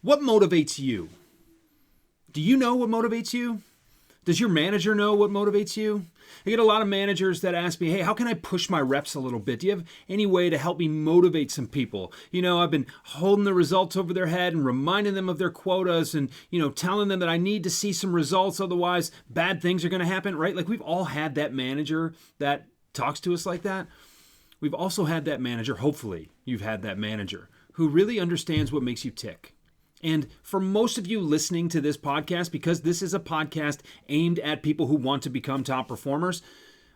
What motivates you? Do you know what motivates you? Does your manager know what motivates you? I get a lot of managers that ask me, hey, how can I push my reps a little bit? Do you have any way to help me motivate some people? I've been holding the results over their head and reminding them of their quotas and, telling them that I need to see some results. Otherwise, bad things are going to happen, right? Like we've all had that manager that talks to us like that. We've also had that manager, hopefully you've had that manager, who really understands what makes you tick. And for most of you listening to this podcast, because this is a podcast aimed at people who want to become top performers,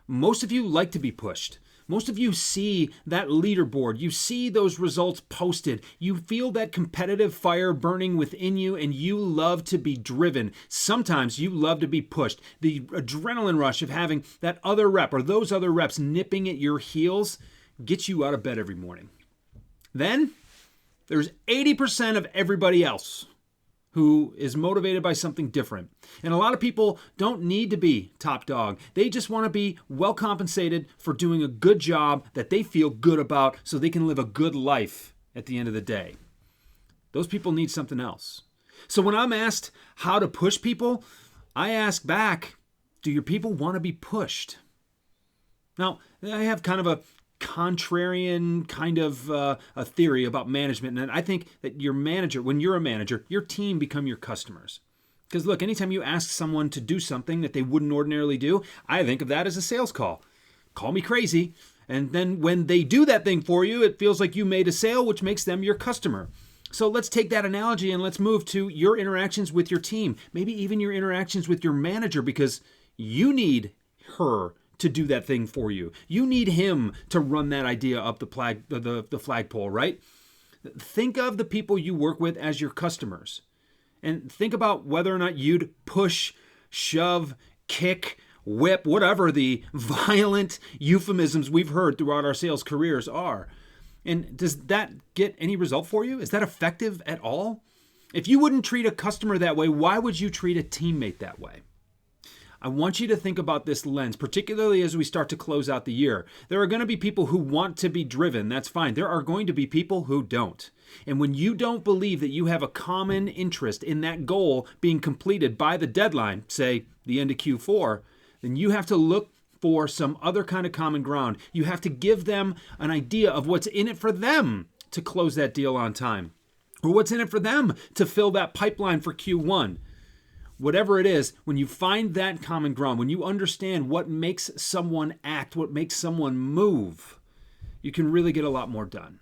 most of you like to be pushed. Most of you see that leaderboard. You see those results posted. You feel that competitive fire burning within you, and you love to be driven. Sometimes you love to be pushed. The adrenaline rush of having that other rep or those other reps nipping at your heels gets you out of bed every morning. Then there's 80% of everybody else who is motivated by something different. And a lot of people don't need to be top dog. They just want to be well compensated for doing a good job that they feel good about so they can live a good life at the end of the day. Those people need something else. So when I'm asked how to push people, I ask back, do your people want to be pushed? Now, I have kind of a contrarian kind of a theory about management. And I think that your manager, when you're a manager, your team become your customers. Because look, anytime you ask someone to do something that they wouldn't ordinarily do, I think of that as a sales call. Call me crazy. And then when they do that thing for you, it feels like you made a sale, which makes them your customer. So let's take that analogy and let's move to your interactions with your team. Maybe even your interactions with your manager, because you need her to do that thing for you. You need him to run that idea up the flagpole, right? Think of the people you work with as your customers. And think about whether or not you'd push, shove, kick, whip, whatever the violent euphemisms we've heard throughout our sales careers are. And does that get any result for you? Is that effective at all? If you wouldn't treat a customer that way, why would you treat a teammate that way? I want you to think about this lens, particularly as we start to close out the year. There are going to be people who want to be driven. That's fine. There are going to be people who don't. And when you don't believe that you have a common interest in that goal being completed by the deadline, say the end of Q4, then you have to look for some other kind of common ground. You have to give them an idea of what's in it for them to close that deal on time, or what's in it for them to fill that pipeline for Q1. Whatever it is, when you find that common ground, when you understand what makes someone act, what makes someone move, you can really get a lot more done.